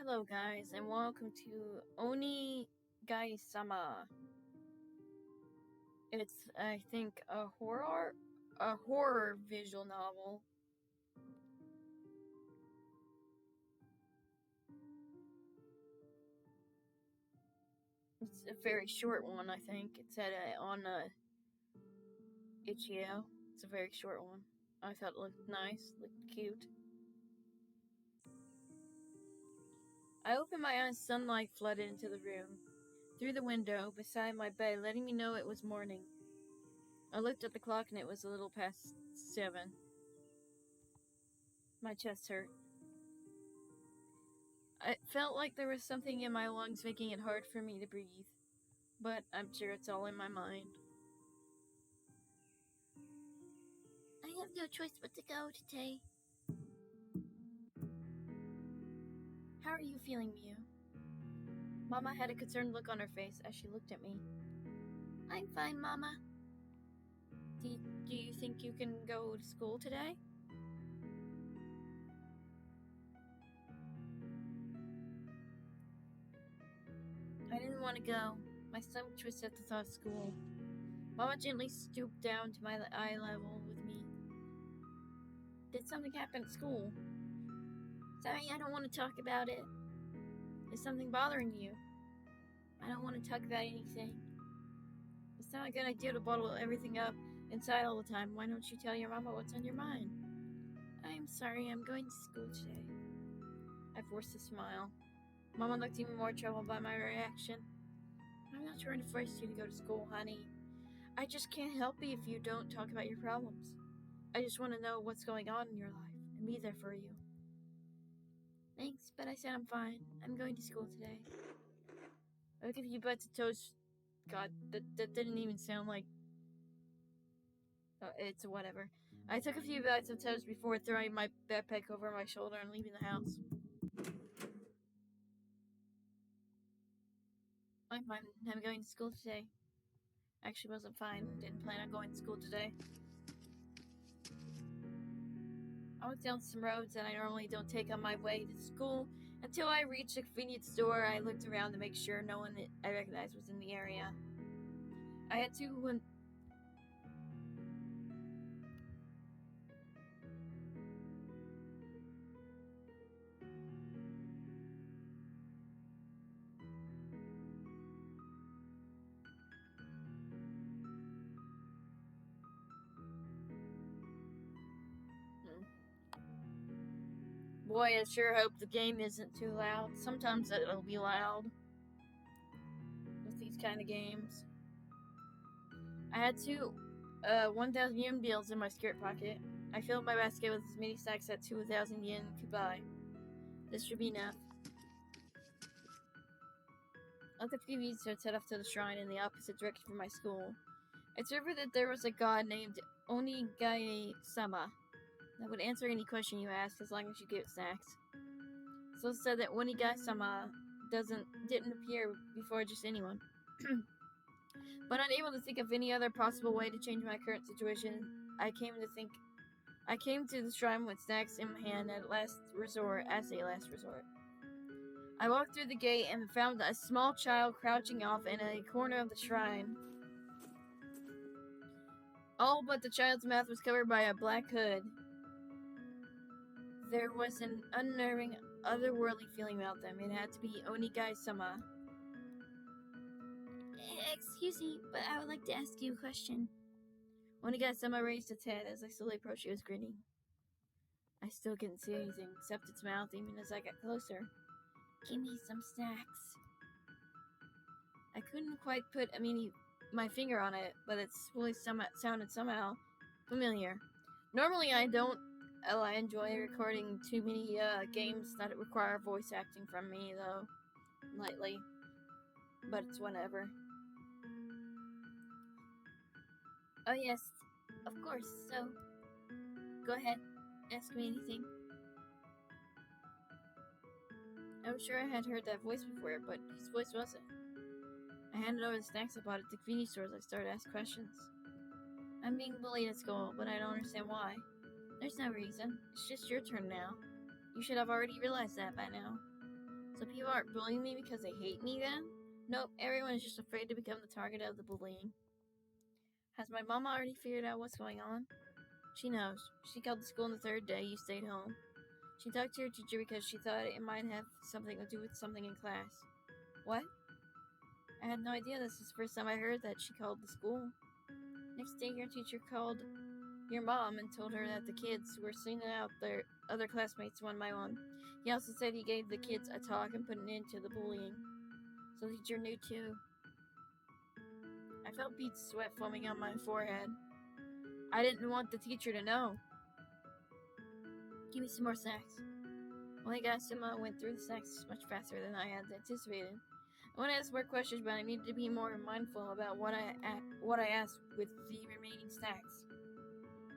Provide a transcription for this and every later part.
Hello guys, and welcome to Oniguisama. It's, I think, a horror visual novel. It's a very short one, I think. It's on itch.io. It's a very short one. I thought it looked nice, looked cute. I opened my eyes, sunlight flooded into the room, through the window, beside my bed, letting me know it was morning. I looked at the clock and it was a little past 7. My chest hurt. It felt like there was something in my lungs making it hard for me to breathe, but I'm sure it's all in my mind. I have no choice but to go today. How are you feeling, Mew? Mama had a concerned look on her face as she looked at me. I'm fine, Mama. Do you think you can go to school today? I didn't want to go. My stomach twisted at the thought of school. Mama gently stooped down to my eye level with me. Did something happen at school? Sorry, I don't want to talk about it. Is something bothering you? I don't want to talk about anything. It's not a good idea to bottle everything up inside all the time. Why don't you tell your mama what's on your mind? I'm sorry, I'm going to school today. I forced a smile. Mama looked even more troubled by my reaction. I'm not trying to force you to go to school, honey. I just can't help it if you don't talk about your problems. I just want to know what's going on in your life and be there for you. Thanks, but I said I'm fine. I'm going to school today. I took a few bites of toast. God, that didn't even sound like... it's whatever. I took a few bites of toast before throwing my backpack over my shoulder and leaving the house. I'm fine. I'm going to school today. Actually wasn't fine. Didn't plan on going to school today. I went down some roads that I normally don't take on my way to school until I reached a convenience store. I looked around to make sure no one that I recognized was in the area. I had to... Boy, I sure hope the game isn't too loud. Sometimes it'll be loud with these kind of games. I had two 1,000 yen bills in my skirt pocket. I filled my basket with as many snacks as 2,000 yen could buy. This should be enough. I left the convenience store and set off to the shrine in the opposite direction from my school. It's rumored that there was a god named Oniguisama that would answer any question you ask as long as you give it snacks. So it said that Oniguisama didn't appear before just anyone. But unable to think of any other possible way to change my current situation, I came to the shrine with snacks in my hand as a last resort. I walked through the gate and found a small child crouching off in a corner of the shrine. All but the child's mouth was covered by a black hood. There was an unnerving, otherworldly feeling about them. It had to be Oniguisama. Excuse me, but I would like to ask you a question. Oniguisama raised its head. As I slowly approached, it was grinning. I still couldn't see anything except its mouth even as I got closer. Give me some snacks. I couldn't quite put my finger on it, but its voice sounded somehow familiar. Normally I don't I enjoy recording too many games that require voice acting from me, though, lightly. But it's whatever. Oh yes, of course, so go ahead, ask me anything. I'm sure I had heard that voice before, but whose voice was it? I handed over the snacks I bought at the convenience store as I started to ask questions. I'm being bullied at school, but I don't understand why. There's no reason. It's just your turn now. You should have already realized that by now. So people aren't bullying me because they hate me then? Nope, everyone is just afraid to become the target of the bullying. Has my mom already figured out what's going on? She knows. She called the school on the third day you stayed home. She talked to your teacher because she thought it might have something to do with something in class. What? I had no idea. This is the first time I heard that she called the school. Next day, your teacher called your mom and told her that the kids were singling out their other classmates one by one. He also said he gave the kids a talk and put an end to the bullying. So the teacher knew too. I felt beads of sweat foaming on my forehead. I didn't want the teacher to know. Give me some more snacks. Oniguisama went through the snacks much faster than I had anticipated. I want to ask more questions, but I needed to be more mindful about what I asked with the remaining snacks.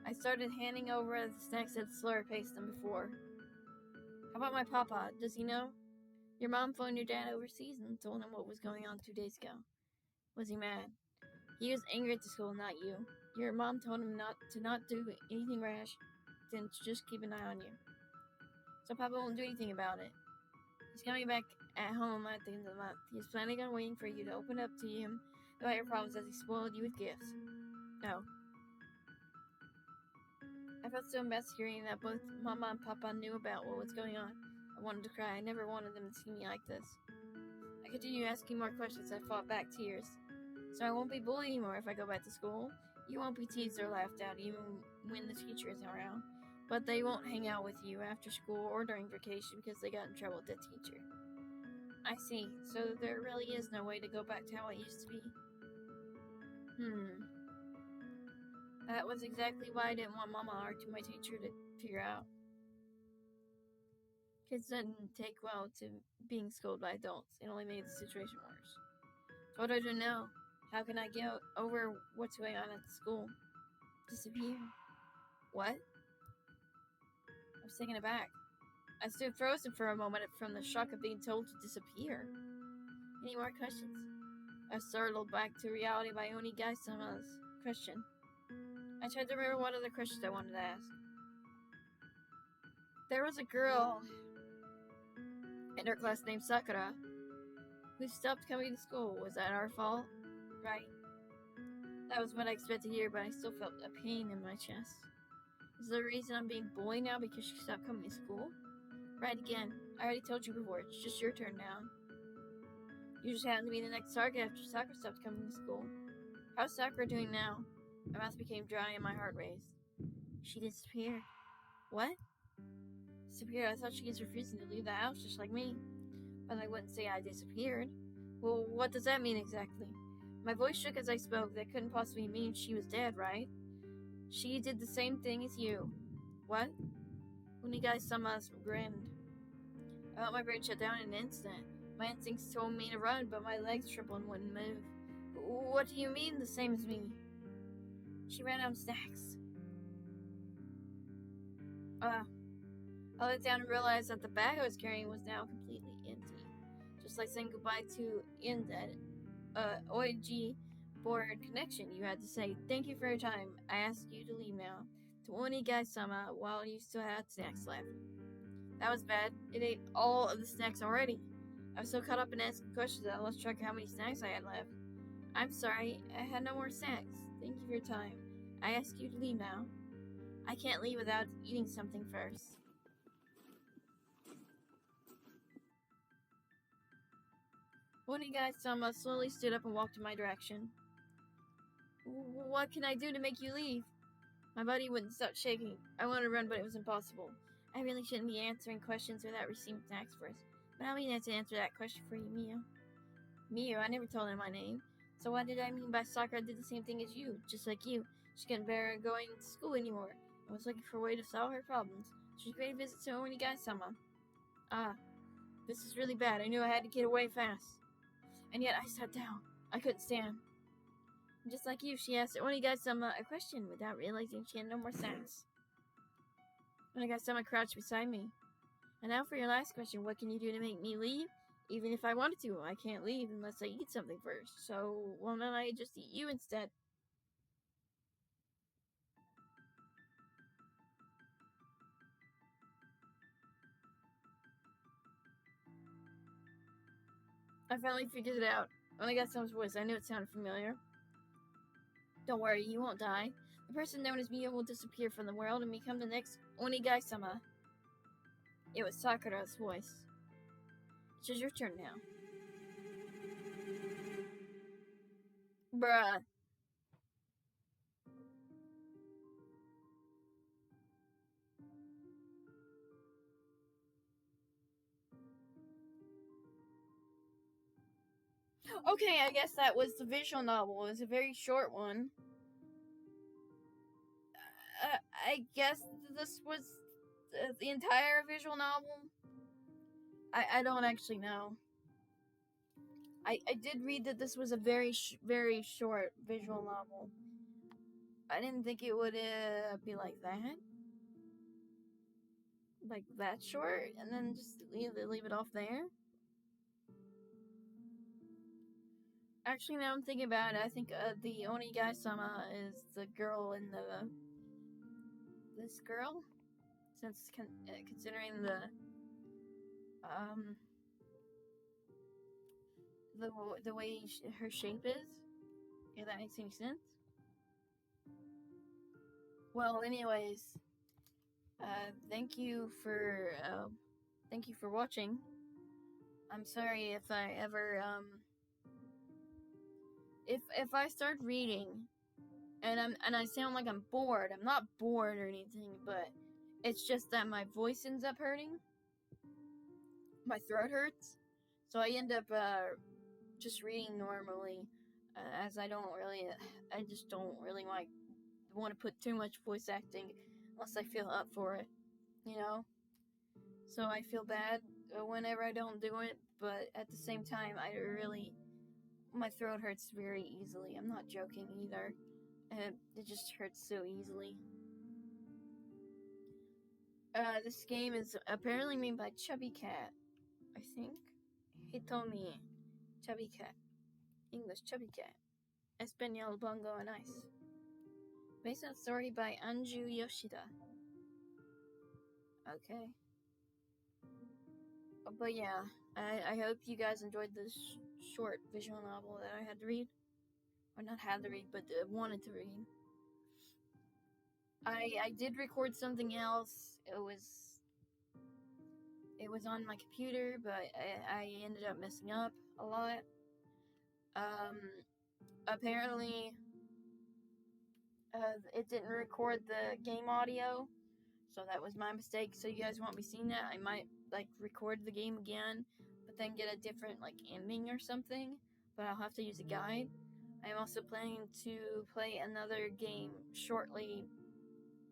I started handing over the snacks at a slower pace than before. How about my papa? Does he know? Your mom phoned your dad overseas and told him what was going on 2 days ago. Was he mad? He was angry at the school, not you. Your mom told him not to do anything rash, then to just keep an eye on you. So Papa won't do anything about it. He's coming back at home at the end of the month. He's planning on waiting for you to open up to him about your problems as he spoiled you with gifts. No. I felt so embarrassed hearing that both Mama and Papa knew about what was going on. I wanted to cry. I never wanted them to see me like this. I continued asking more questions. I fought back tears. So I won't be bullied anymore if I go back to school. You won't be teased or laughed at even when the teacher isn't around. But they won't hang out with you after school or during vacation because they got in trouble with the teacher. I see. So there really is no way to go back to how it used to be. That was exactly why I didn't want Mama or to my teacher to figure out. Kids didn't take well to being scolded by adults. It only made the situation worse. So what do I do now? How can I get over what's going on at the school? Disappear. What? I was taken aback. I stood frozen for a moment from the shock of being told to disappear. Any more questions? I was startled back to reality by Oniguisama's question. I tried to remember what other questions I wanted to ask. There was a girl in her class named Sakura who stopped coming to school. Was that our fault? Right. That was what I expected to hear, but I still felt a pain in my chest. Is there a reason I'm being bullied now because she stopped coming to school? Right again. I already told you before. It's just your turn now. You just happened to be the next target after Sakura stopped coming to school. How's Sakura doing now? My mouth became dry and my heart raced. She disappeared. What? Disappeared? I thought she was refusing to leave the house just like me. But I wouldn't say I disappeared. Well, what does that mean exactly? My voice shook as I spoke. That couldn't possibly mean she was dead, right? She did the same thing as you. What? Oniguisama grinned. I felt my brain shut down in an instant. My instincts told me to run, but my legs trembled and wouldn't move. What do you mean, the same as me? She ran out of snacks. I looked down and realized that the bag I was carrying was now completely empty. Just like saying goodbye to Inded, OIG board connection, you had to say, thank you for your time. I ask you to leave now. To Oniguisama while you still had snacks left. That was bad. It ate all of the snacks already. I was so caught up in asking questions that I lost track of how many snacks I had left. I'm sorry, I had no more snacks. Thank you for your time. I ask you to leave now. I can't leave without eating something first. Oniguisama slowly stood up and walked in my direction. What can I do to make you leave? My body wouldn't stop shaking. I wanted to run, but it was impossible. I really shouldn't be answering questions without receiving snacks first. But I'll be there to answer that question for you, Mio. Mio? I never told her my name. So what did I mean by Sakura did the same thing as you, just like you? She couldn't bear going to school anymore and was looking for a way to solve her problems. She paid a visit to Oniguisama. This is really bad. I knew I had to get away fast. And yet I sat down. I couldn't stand. Just like you, she asked Oniguisama a question without realizing she had no more snacks. Oniguisama crouched beside me. And now for your last question, what can you do to make me leave? Even if I wanted to, I can't leave unless I eat something first. So, why don't I just eat you instead? I finally figured it out. Oniguisama's voice. I knew it sounded familiar. Don't worry, you won't die. The person known as me will disappear from the world and become the next Oniguisama. It was Sakura's voice. It's just your turn now. Bruh. Okay, I guess that was the visual novel. It was a very short one. I guess this was the entire visual novel. I don't actually know. I did read that this was a very short visual novel. I didn't think it would be like that short, and then just leave it off there. Actually, now I'm thinking about it, I think the Oniguisama is the girl in this girl, since considering um the way her shape is. If that makes any sense. Well, anyways, thank you for watching. I'm sorry if I ever if I start reading and I sound like I'm bored. I'm not bored or anything, but it's just that my voice ends up hurting. My throat hurts, so I end up just reading normally, as I just don't really want to put too much voice acting unless I feel up for it, you know? So I feel bad whenever I don't do it, but at the same time, my throat hurts very easily. I'm not joking either. It just hurts so easily. This game is apparently made by Chubby Cat, I think. Hitomi, Chubby Cat. English, Chubby Cat. Espanol, Bongo, and Ice. Based on story by Anju Yoshida. Okay. But yeah, I hope you guys enjoyed this short visual novel that I had to read. Or not had to read, but wanted to read. I did record something else. It was on my computer, but I ended up messing up a lot. Apparently, it didn't record the game audio, so that was my mistake. So you guys won't be seeing that. I might record the game again, but then get a different ending or something. But I'll have to use a guide. I'm also planning to play another game shortly.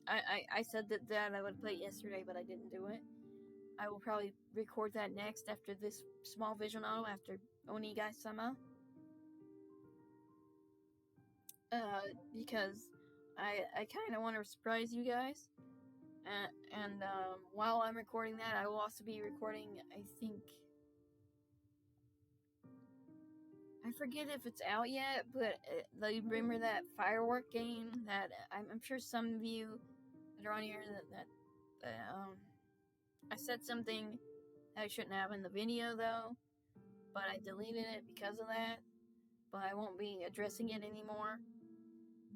I said that I would play it yesterday, but I didn't do it. I will probably record that next after this small visual novel, after Oniguisama. Because I kind of want to surprise you guys. And while I'm recording that, I will also be recording, I think, I forget if it's out yet, but remember that firework game that I'm sure some of you that are on here that I said something that I shouldn't have in the video though, but I deleted it because of that. But I won't be addressing it anymore.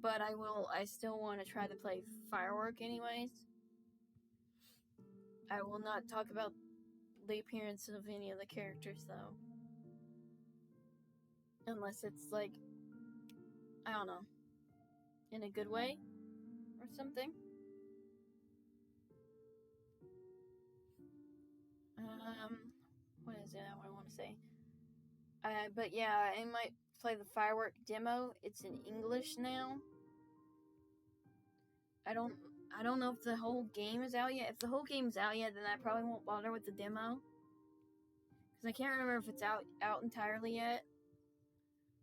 But I still want to try to play firework anyways. I will not talk about the appearance of any of the characters though. Unless it's I don't know, in a good way or something. What is it I want to say? But yeah, I might play the firework demo. It's in English now. I don't know if the whole game is out yet. If the whole game's out yet, then I probably won't bother with the demo. Because I can't remember if it's out entirely yet.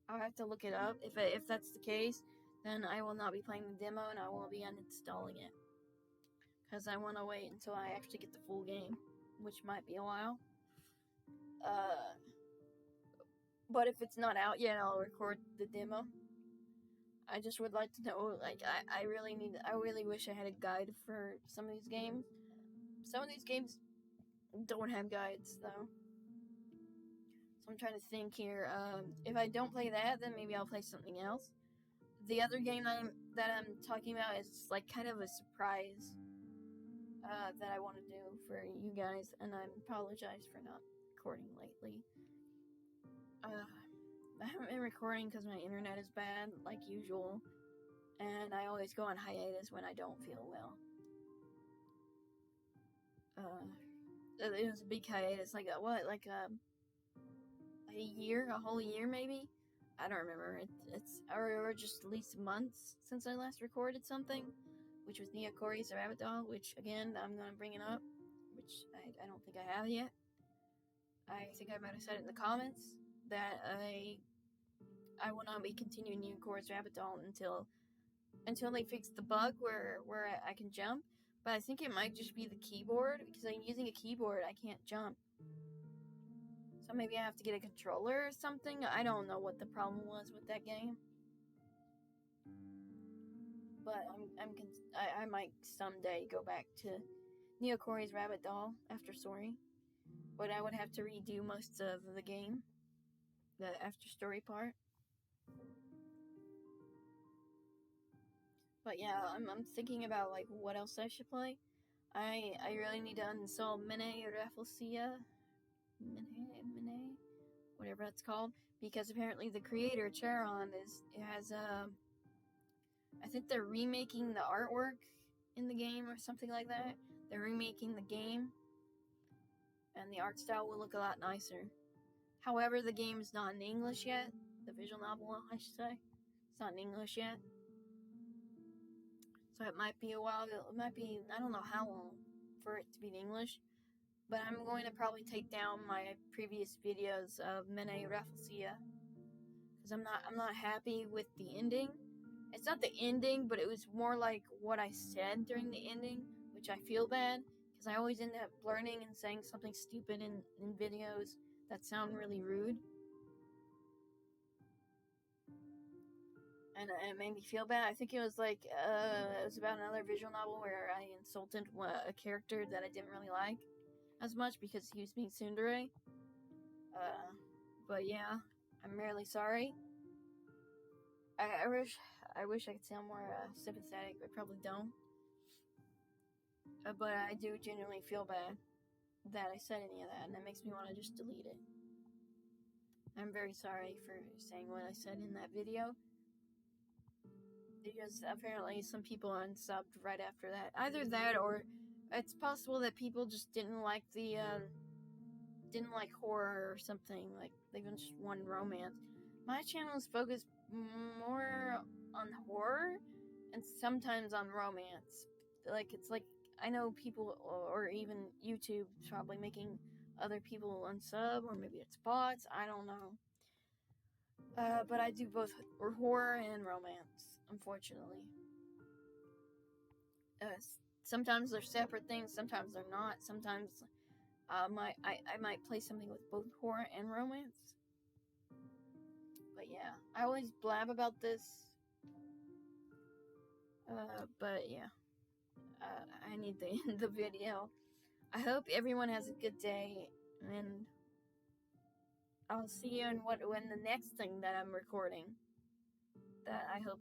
I'll have to look it up. If that's the case, then I will not be playing the demo and I will be uninstalling it. Because I want to wait until I actually get the full game, which might be a while. But if it's not out yet, I'll record the demo. I just would like to know, I really wish I had a guide for some of these games. Some of these games don't have guides, though. So I'm trying to think here. If I don't play that, then maybe I'll play something else. The other game that I'm talking about is like kind of a surprise that I want to do for you guys, and I apologize for not recording lately. I haven't been recording because my internet is bad, like usual, and I always go on hiatus when I don't feel well. It was a big hiatus, like a whole year maybe. I don't remember. It's or just at least months since I last recorded something, which was Nia Corey's Rabbit Doll, which again I'm gonna bring it up, which I don't think I have yet. I think I might have said it in the comments that I will not be continuing Nia Corey's Rabbit Doll until they fix the bug where I can jump. But I think it might just be the keyboard, because I'm using a keyboard, I can't jump. So maybe I have to get a controller or something. I don't know what the problem was with that game. But I might someday go back to Nia Corey's Rabbit Doll after Story. But I would have to redo most of the game, the after story part. But yeah, I'm thinking about like what else I should play. I really need to uninstall Mene Rafflesia, Mene, whatever that's called, because apparently the creator Charon has I think they're remaking the artwork in the game or something like that. They're remaking the game, and the art style will look a lot nicer. However, the game is not in English yet. The visual novel, I should say, it's not in English yet. So it might be a while. It might be, I don't know how long for it to be in English. But I'm going to probably take down my previous videos of Mene Rafflesia, because I'm not happy with the ending. It's not the ending, but it was more like what I said during the ending, which I feel bad, because I always end up learning and saying something stupid in videos that sound really rude. And it made me feel bad. I think it was about another visual novel where I insulted a character that I didn't really like as much because he was being tsundere. But yeah, I'm really sorry. I wish I could sound more sympathetic, but probably don't. But I do genuinely feel bad that I said any of that, and that makes me want to just delete it. I'm very sorry for saying what I said in that video, because apparently some people unsubbed right after that. Either that, or it's possible that people just didn't like horror or something. Like they just wanted romance. My channel is focused more on horror and sometimes on romance. Like it's like, I know people, or even YouTube is probably making other people unsub, or maybe it's bots, I don't know. But I do both horror and romance, unfortunately. Sometimes they're separate things, sometimes they're not. Sometimes I might play something with both horror and romance. But yeah, I always blab about this. But yeah, I need to end the video. I hope everyone has a good day, and I'll see you in when the next thing that I'm recording, that I hope